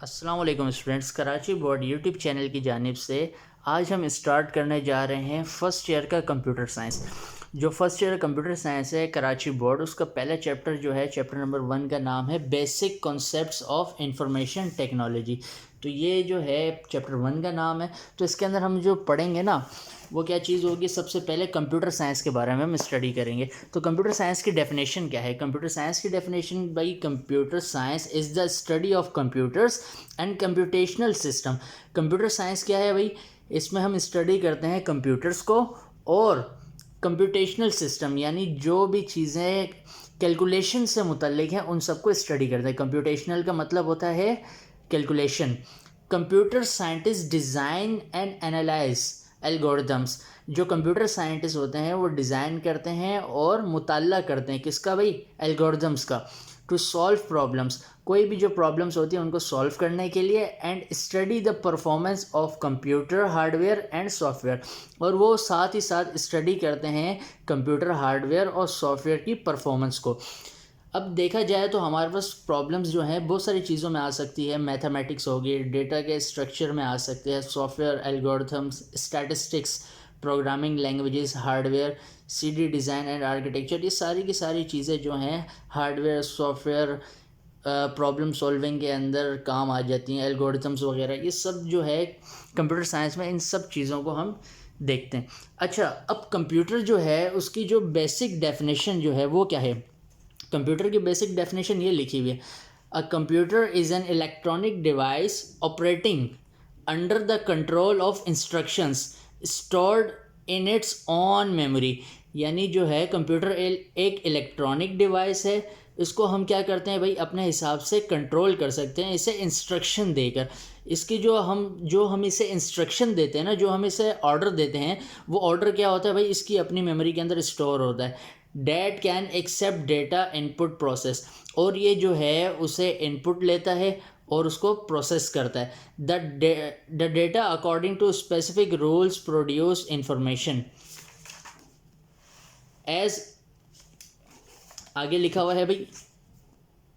अस्सलाम वालेकुम students, Karachi board YouTube channel की जानिब से आज हम स्टार्ट करने जा रहे हैं फ़र्स्ट ईयर का कंप्यूटर साइंस। जो फर्स्ट ईयर कंप्यूटर साइंस है कराची बोर्ड, उसका पहला चैप्टर जो है चैप्टर नंबर 1 का नाम है basic concepts of information technology. तो ये जो है चैप्टर 1 का नाम है। तो इसके अंदर हम जो पढ़ेंगे ना, वो क्या चीज़ होगी, सबसे पहले कंप्यूटर साइंस के बारे में हम स्टडी करेंगे। तो कंप्यूटर साइंस की डेफिनेशन क्या है? कंप्यूटर साइंस की डेफिनेशन भाई, computer science is the study of computers and computational system. Computer science क्या है भाई? इसमें हम स्टडी करते हैं कंप्यूटर्स को और कंप्यूटेशनल सिस्टम, यानी जो भी चीज़ें कैलकुलेशन से मुतल्लिक हैं उन सबको स्टडी करते हैं। कंप्यूटेशनल का मतलब होता है calculation. Computer scientist design and analyse algorithms. जो कंप्यूटर साइंटिस्ट होते हैं वो डिज़ाइन करते हैं और मुताल्ला करते हैं किसका भाई? एल्गोरिदम्स का। टू सॉल्व प्रॉब्लम्स, कोई भी जो प्रॉब्लम्स होती हैं उनको सॉल्व करने के लिए। And study the performance of computer hardware and software, और वो साथ ही साथ स्टडी करते हैं कंप्यूटर हार्डवेयर और सॉफ्टवेयर की परफॉर्मेंस को। अब देखा जाए तो हमारे पास प्रॉब्लम्स जो हैं बहुत सारी चीज़ों में आ सकती है। मैथमेटिक्स होगी, डेटा के स्ट्रक्चर में आ सकते हैं, software algorithms, statistics, programming languages, hardware, CD design and architecture. ये सारी की सारी चीज़ें जो हैं हार्डवेयर सॉफ्टवेयर प्रॉब्लम सॉल्विंग के अंदर काम आ जाती हैं। एल्गोरिथम्स वगैरह ये सब जो है कंप्यूटर साइंस में, इन सब चीज़ों को हम देखते हैं। अच्छा, अब कंप्यूटर जो है उसकी जो बेसिक डेफिनेशन जो है वो क्या है? कंप्यूटर की बेसिक डेफिनेशन ये लिखी हुई है, a computer is an electronic device operating under the control of instructions stored in its on memory. यानी जो है कंप्यूटर एक इलेक्ट्रॉनिक डिवाइस है। इसको हम क्या करते हैं भाई, अपने हिसाब से कंट्रोल कर सकते हैं इसे इंस्ट्रक्शन देकर। इसकी जो हम इसे इंस्ट्रक्शन देते हैं ना, जो हम इसे ऑर्डर देते हैं, वो ऑर्डर क्या होता है भाई, इसकी अपनी मेमोरी के अंदर स्टोर होता है। That can accept data input process, और ये जो है उसे इनपुट लेता है और उसको प्रोसेस करता है। The data according to specific rules produce information as, आगे लिखा हुआ है भाई,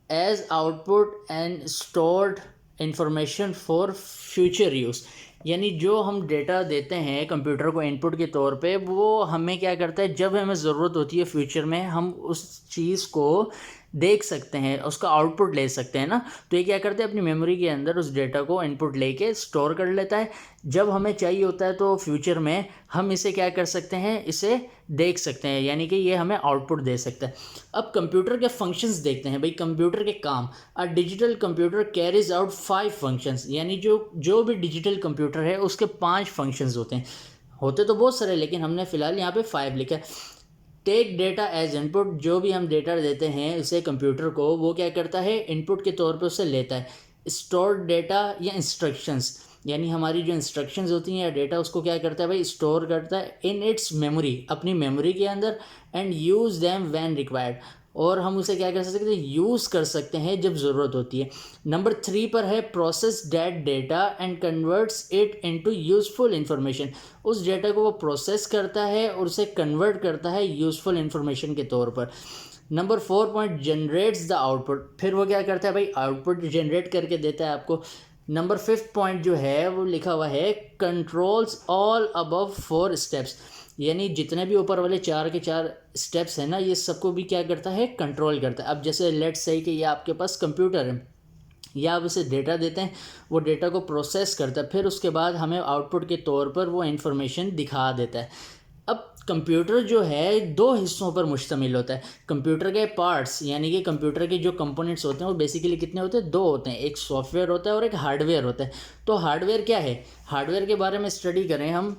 as output and stored information for future use. यानी जो हम डेटा देते हैं कंप्यूटर को इनपुट के तौर पे, वो हमें क्या करता है, जब हमें ज़रूरत होती है फ्यूचर में, हम उस चीज़ को देख सकते हैं, उसका आउटपुट ले सकते हैं ना। तो ये क्या करते हैं, अपनी मेमोरी के अंदर उस डेटा को इनपुट लेके स्टोर कर लेता है। जब हमें चाहिए होता है तो फ्यूचर में हम इसे क्या कर सकते हैं, इसे देख सकते हैं, यानी कि ये हमें आउटपुट दे सकता है। अब कंप्यूटर के फंक्शंस देखते हैं भाई, कंप्यूटर के काम। A digital computer carries out 5 functions, यानी जो भी डिजिटल कंप्यूटर है उसके 5 फंक्शंस होते हैं। होते तो बहुत सारे, लेकिन हमने फ़िलहाल यहाँ पे 5 लिखा है। टेक डेटा एज इनपुट, जो भी हम डेटा देते हैं उसे कंप्यूटर को, वो क्या करता है, इनपुट के तौर पे उसे लेता है। स्टोर डेटा या इंस्ट्रक्शंस, यानी हमारी जो इंस्ट्रक्शंस होती हैं या डेटा, उसको क्या करता है भाई, स्टोर करता है इन इट्स मेमोरी, अपनी मेमोरी के अंदर। And use them when required, और हम उसे क्या कर सकते हैं, यूज़ कर सकते हैं जब ज़रूरत होती है। नंबर 3 पर है process that data and converts it into useful information. उस डेटा को वो प्रोसेस करता है और उसे कन्वर्ट करता है यूज़फुल इंफॉर्मेशन के तौर पर। Number 4 point generates the output, फिर वो क्या करता है भाई, आउटपुट जनरेट करके देता है आपको। नंबर 5 पॉइंट जो है वो लिखा हुआ है कंट्रोल्स ऑल अबव 4 स्टेप्स, यानी जितने भी ऊपर वाले 4 के 4 स्टेप्स हैं ना, ये सबको भी क्या करता है, कंट्रोल करता है। अब जैसे लेट्स से कि ये आपके पास कंप्यूटर है, या आप उसे डेटा देते हैं, वो डेटा को प्रोसेस करता है, फिर उसके बाद हमें आउटपुट के तौर पर वो इन्फॉर्मेशन दिखा देता है। अब कंप्यूटर जो है 2 हिस्सों पर मुश्तमिल होता है। कंप्यूटर के पार्ट्स, यानी कि कंप्यूटर के जो कंपोनेंट्स होते हैं वो बेसिकली कितने होते हैं, 2 होते हैं। एक सॉफ्टवेयर होता है और एक हार्डवेयर होता है। तो हार्डवेयर क्या है, हार्डवेयर के बारे में स्टडी करें हम,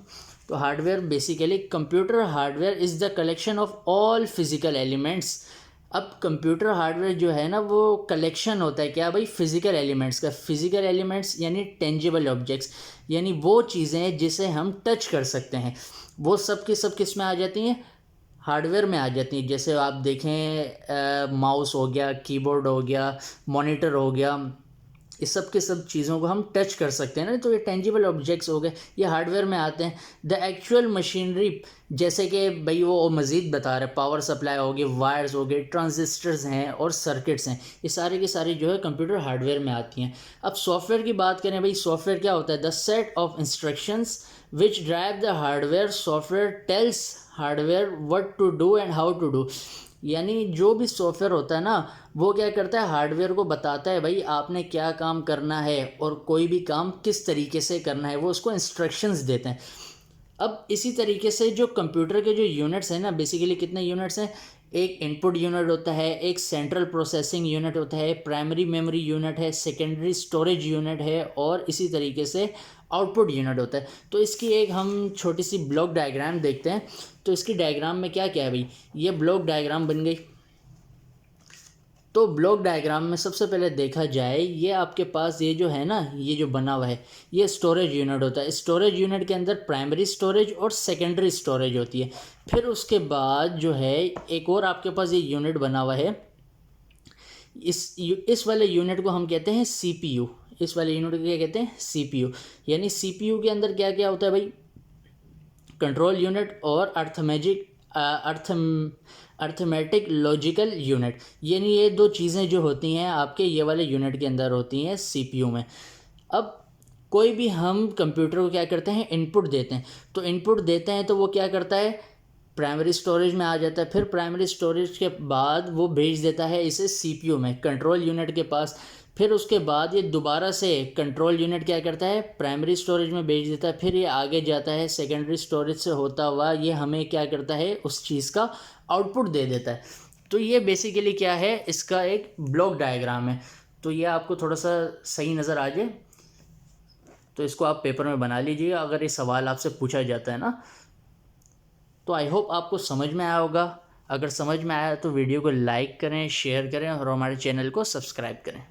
तो hardware basically, computer hardware is the collection of all physical elements. अब कंप्यूटर हार्डवेयर जो है ना, वो कलेक्शन होता है क्या भाई, फिजिकल एलिमेंट्स का। फिजिकल एलिमेंट्स यानी टेंजिबल ऑब्जेक्ट्स, यानी वो चीज़ें जिसे हम टच कर सकते हैं, वो सब की सब किस में आ जाती हैं, हार्डवेयर में आ जाती हैं। जैसे आप देखें माउस हो गया, कीबोर्ड हो गया, मॉनिटर हो गया, इस सब के सब चीज़ों को हम टच कर सकते हैं ना, तो ये टेंजिबल ऑब्जेक्ट्स हो गए, ये हार्डवेयर में आते हैं। द एक्चुअल मशीनरी, जैसे कि भाई वो मज़ीद बता रहे, पावर सप्लाई हो गई, वायर्स हो गए, ट्रांजिस्टर्स हैं और सर्किट्स हैं, ये सारे के सारे जो है कंप्यूटर हार्डवेयर में आती हैं। अब सॉफ्टवेयर की बात करें भाई, सॉफ्टवेयर क्या होता है? The set of instructions which drive the hardware, software tells hardware what to do and how to do. यानी जो भी सॉफ्टवेयर होता है ना, वो क्या करता है, हार्डवेयर को बताता है भाई आपने क्या काम करना है और कोई भी काम किस तरीके से करना है, वो उसको इंस्ट्रक्शंस देते हैं। अब इसी तरीके से जो कंप्यूटर के जो यूनिट्स हैं ना, बेसिकली कितने यूनिट्स हैं? एक इनपुट यूनिट होता है, एक सेंट्रल प्रोसेसिंग यूनिट होता है, प्राइमरी मेमोरी यूनिट है, सेकेंडरी स्टोरेज यूनिट है और इसी तरीके से आउटपुट यूनिट होता है। तो इसकी एक हम छोटी सी ब्लॉक डायग्राम देखते हैं। तो इसकी डायग्राम में क्या क्या है भाई, ये ब्लॉक डायग्राम बन गई। तो ब्लॉक डायग्राम में सबसे पहले देखा जाए, ये आपके पास ये जो है ना, ये जो बना हुआ है, ये स्टोरेज यूनिट होता है। स्टोरेज यूनिट के अंदर प्राइमरी स्टोरेज और सेकेंडरी स्टोरेज होती है। फिर उसके बाद जो है एक और आपके पास ये यूनिट बना हुआ है, इस वाले यूनिट को हम कहते हैं सीपीयू। इस वाले यूनिट को क्या कहते हैं? सीपीयू। यानी सीपीयू के अंदर क्या क्या होता है भाई? कंट्रोल यूनिट और अर्थमेटिक लॉजिकल यूनिट, यानी ये दो चीज़ें जो होती हैं आपके ये वाले यूनिट के अंदर होती हैं सीपीयू में। अब कोई भी हम कंप्यूटर को क्या करते हैं? इनपुट देते हैं। तो इनपुट देते हैं तो वो क्या करता है? प्राइमरी स्टोरेज में आ जाता है। फिर प्राइमरी स्टोरेज के बाद वो भेज देता है इसे सीपीयू में, कंट्रोल यूनिट के पास। फिर उसके बाद ये दोबारा से कंट्रोल यूनिट क्या करता है? प्राइमरी स्टोरेज में भेज देता है। फिर ये आगे जाता है सेकेंडरी स्टोरेज से होता हुआ, ये हमें क्या करता है? उस चीज़ का आउटपुट दे देता है। तो ये बेसिकली क्या है? इसका एक ब्लॉक डायग्राम है। तो ये आपको थोड़ा सा सही नज़र आ जाए तो इसको आप पेपर में बना लीजिएगा अगर ये सवाल आपसे पूछा जाता है ना। तो आई होप आपको समझ में आया होगा। अगर समझ में आया तो वीडियो को लाइक करें, शेयर करें और हमारे चैनल को सब्सक्राइब करें।